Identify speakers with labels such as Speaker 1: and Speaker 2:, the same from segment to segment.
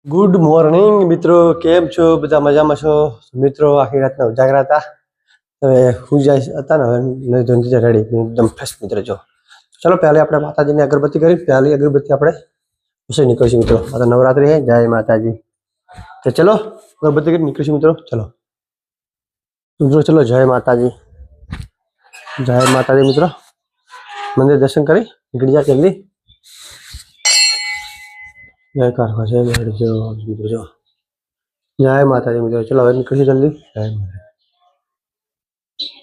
Speaker 1: Good morning મિત્રો, કેમ છો? બધા મજામાં છો? મિત્રો આખી રાતના ઉજાગરા હતા. હવે હું જાય હતા ને, હવે નહીં ધોઈને રેડી એકદમ ફ્રેશ મિત્રો. જો ચલો પહેલે આપણે માતાજીની અગરબત્તી કરી, પહેલી અગરબત્તી આપણે પછી નીકળીશું મિત્રો. આ તો નવરાત્રી હે, જય માતાજી. તો ચલો અગરબત્તી કરી નીકળીશું મિત્રો. ચલો મિત્રો, ચલો જય માતાજી, જય માતાજી મિત્રો. મંદિર દર્શન કરી નીકળી જાય જલ્દી. જય કારવા, જય મેળી, જય મિત્રો. જો જય માતાજી મિત્રો. ચલો હવે નીકળીશું જલ્દી.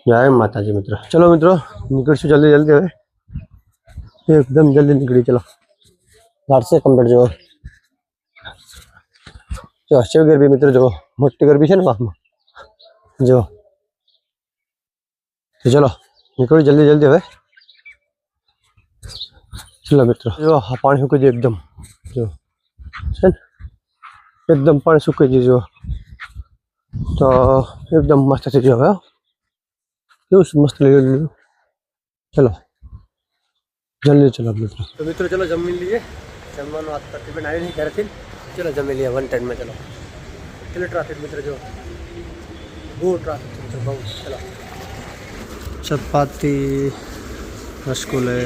Speaker 1: જય માતાજી મિત્રો. ચલો મિત્રો નીકળીશું જલ્દી જલ્દી. હવે એકદમ જલ્દી નીકળી. ચલો વારસે કમ્પ્લીટ. જો શિવ ગરબી મિત્રો, જો મોટી ગરબી છે ને વાહમાં. જો તો ચલો નીકળી જલ્દી જલ્દી. હવે ચલો મિત્રો, જો પાણી સુકાઈ જાય એકદમ. જો છે ને એકદમ પાણી સુકાઈ જાય. જો તો એકદમ મસ્ત થઈ ગયો. હવે કેવું મસ્ત લીધું. ચલો જલ્દી ચલો મિત્રો. તો મિત્રો ચલો જમી લઈએ. જમવાનું આ તકરીબન આવી નહીં ઘરેથી. ચલો જમી લઈએ 1 ટાઈમમાં. ચલો ચલો ટ્રાફિક મિત્રો, જો બહુ ટ્રાફિક મિત્રો, બહુ. ચલો ચપાતી, રસગુલ્લે,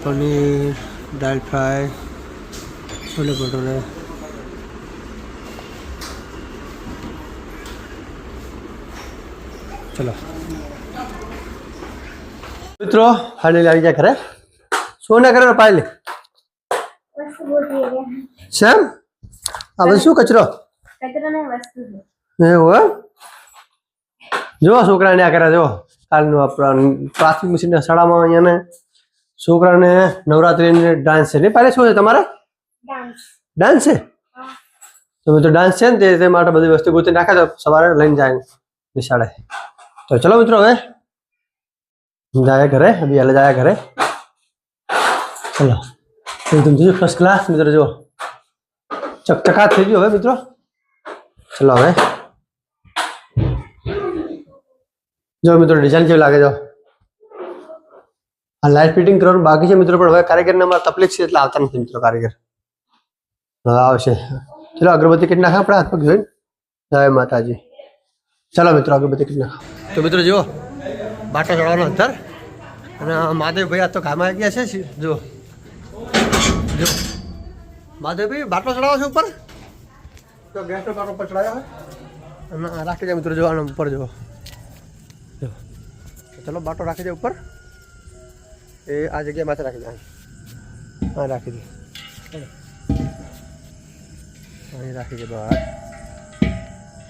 Speaker 1: પનીર, દાલ ફ્રાય, छोले भटूरे. चलो મિત્રો ફાઇનલી આવી ગયા ઘરે. શું ના કરે પાયલે સેમ આ બધું શું કચરો એવું? જો છોકરાને આ કરે. જો કાલનું આપણા પ્રાથમિક મશીનના શાળામાં અહીંયા છોકરાને નવરાત્રિની ડાન્સ છે. નહીં પાયલે શું છે તમારે? ડાન્સ છે. તો મિત્રો ડાન્સ છે ને તે માટે બધી વસ્તુ ગોતી નાખે તો સવારે લઈને જાય નિશાળે. તો ચલો મિત્રો હવે જાય ઘરે. અભી હાલે જાય ઘરે. ચલો એકદમ જોજો ફર્સ્ટ ક્લાસ મિત્રો. જો ચકચકાટ થઈ ગયો હવે મિત્રો. ચલો હવે જો મિત્રો ડિઝાઇન કેવી લાગે. જો આ લાઇટ ફિટિંગ કરવાનું બાકી છે મિત્રો, પણ હવે કારીગરને અમારે તકલીફ છે એટલે આવતા નથી મિત્રો કારીગર. હવે આવશે. ચલો અગરબત્તી કેટલી નાખા આપણે હાથ પગ જોઈને. જય માતાજી. ચાલો મિત્રો અગરબત્તી કેટલી નાખા. તો મિત્રો જુઓ બાટો ચડવાનો અંતર. અને મહાદેવભાઈ આ તો ઘામાં આવી ગયા છે. જો જો મહાદેવભાઈ બાટલો ચડાવો છે ઉપર. તો ગેસનો બાટલો ઉપર ચડાવ્યો હોય અને રાખી જાય મિત્રો. જોવાનો ઉપર જુઓ. ચલો બાટો રાખી દે ઉપર. એ આ જગ્યાએ માથે રાખી દે. હા રાખી દે. અહીં રાખી દે બહાર.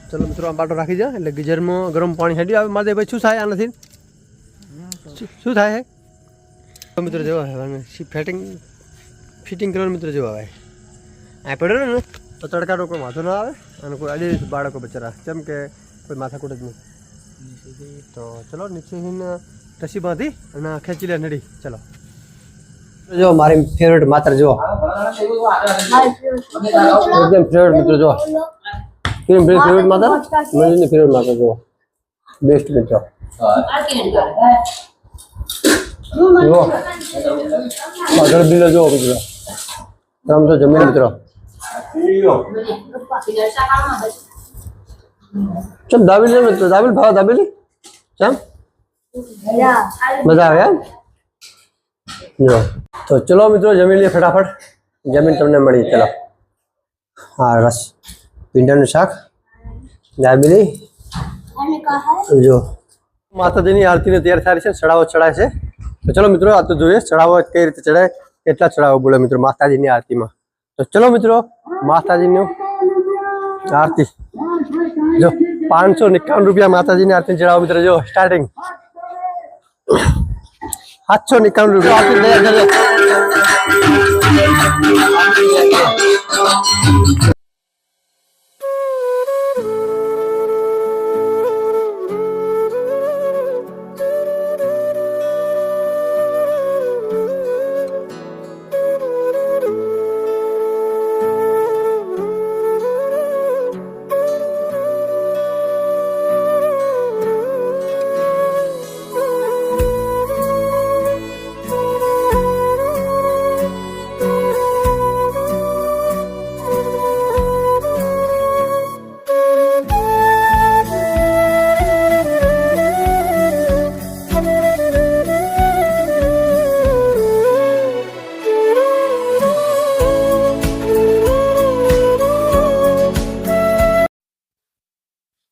Speaker 1: ચલો મિત્રો આ બાટો રાખી દે એટલે ગીઝરમાં ગરમ પાણી હેડી આવે. મારે ભાઈ શું થાય આનાથી? શું થાય હે મિત્રો? જેવો ફિટિંગ કરવાનું મિત્રો. જેવો આવે આ પડ્યો ને તો તડકાનો કોઈ વાંધો ના આવે. અને કોઈ અડી બાળકો બચારા કેમ કે કોઈ માથાકૂટ જ નહીં. તો ચલો નીચે રસી બાંધી અને ખેંચી લે નડી. ચલો જો મારી ફેવરેટ માત્ર જો એકદમ ફેવરેટ મિત્રો. જો ફેવરેટ માત્ર મને ફેવરેટ માત્ર જો બેસ્ટ મિત્રો. જો આગળ બિલો જો મિત્રો. આમ તો જમીન મિત્રો. ચમ દાબેલી મિત્રો. દાબેલી ભાવ દાબેલી ચમ મજા આવે એમ. જો તો ચલો મિત્રો જમી લઈએ ફટાફટ. જમીન તમને મળી. ચલો હા રસ ભીંડાનું શાક, દાબેલી. જો માતાજીની આરતીને તૈયાર થાય છે. ચડાવો ચડાય છે. તો ચલો મિત્રો આ તો જોઈએ ચડાવો કઈ રીતે ચડાય, કેટલા ચડાવો બોલે મિત્રો માતાજીની આરતીમાં. તો ચલો મિત્રો માતાજીનું આરતી. જો 551 રૂપિયા માતાજીની આરતી ચડાવો મિત્રો. જો સ્ટાર્ટિંગ 751 રૂપિયા આરતી તૈયાર કરે.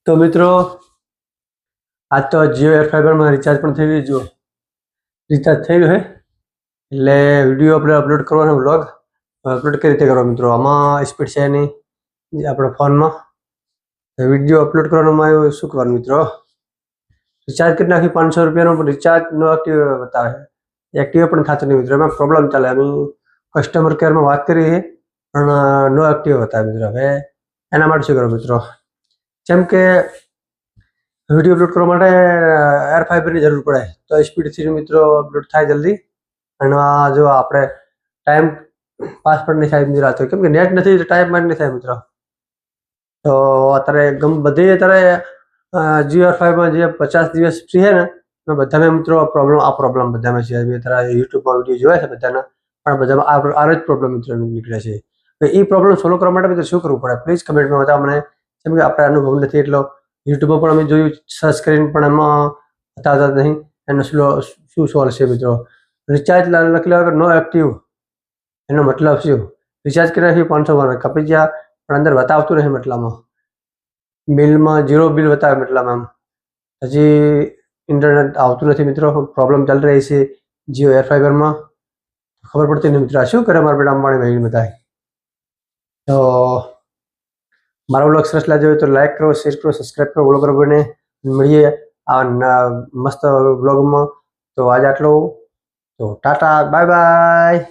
Speaker 1: તો મિત્રો આજ તો જીઓ એર ફાઈબરમાં રિચાર્જ પણ થઈ ગયું. જો રિચાર્જ થયું છે એટલે વિડીયો આપણે અપલોડ કરવાનો વ્લોગ અપલોડ કઈ રીતે કરો મિત્રો. આમાં સ્પીડ છે નહીં આપણા ફોનમાં. વિડીયો અપલોડ કરવામાં આવ્યો શું કરવાનું મિત્રો, રિચાર્જ કરી નાખ્યું 500 રૂપિયાનો, પણ રિચાર્જ નો એક્ટિવ બતાવે, એક્ટિવ પણ થતું નહીં મિત્રો. એમાં પ્રોબ્લેમ ચાલે. અમે કસ્ટમર કેરમાં વાત કરી પણ નો એક્ટિવ બતાવે મિત્રો. હવે એના માટે શું કરો મિત્રો, જેમ કે વિડીયો અપલોડ કરવા માટે એર ફાઈબરની જરૂર પડે તો સ્પીડથી મિત્રો અપલોડ થાય જલ્દી. અને જો આપણે ટાઈમ પાસ પણ નહીં થાય મિત્રો, કેમ કે નેટ નથી તો ટાઈમ પાસ નહીં થાય મિત્રો. તો અત્યારે બધી અત્યારે જીઓ એર ફાઈબરમાં જે 50 દિવસ ફ્રી છે ને એમાં બધામાં મિત્રો આ પ્રોબ્લેમ બધામાં છે. અત્યારે યુટ્યુબમાં વિડીયો જોયા છે બધાના, પણ બધામાં આ જ પ્રોબ્લેમ મિત્રો નીકળે છે. એ પ્રોબ્લેમ સોલ્વ કરવા માટે મિત્રો શું કરવું પડે પ્લીઝ કમેન્ટમાં બતાવો મને. જેમ કે આપણે અનુભવ નથી એટલો, યુટ્યુબમાં પણ અમે જોયું સર્ચ કરીને પણ એમાં બતાવતા નહીં એનો શું સોલ્વ છે મિત્રો. રિચાર્જ લખેલો વગર નો એક્ટિવ, એનો મતલબ શું, રિચાર્જ કરી નાખ્યું 500 કપી ગયા પણ અંદર બતાવતું નહીં મતલબમાં. બિલમાં 0 બિલ બતાવે મતલબમાં. હજી ઇન્ટરનેટ આવતું નથી મિત્રો, પ્રોબ્લેમ ચાલી રહી છે જીઓ એર ફાઈબરમાં. ખબર પડતી નહીં મિત્રો શું કરે મારા બેટા અંબાણી ભાઈ બધા. તો મારો વ્લોગ સરસ લાગ્યો હોય તો લાઈક કરો, શેર કરો, સબસ્ક્રાઈબ કરો, ફોલો કરો. બને મળીએ આ મસ્ત વ્લોગમાં. તો આજે આટલું. તો ટાટા, બાય બાય.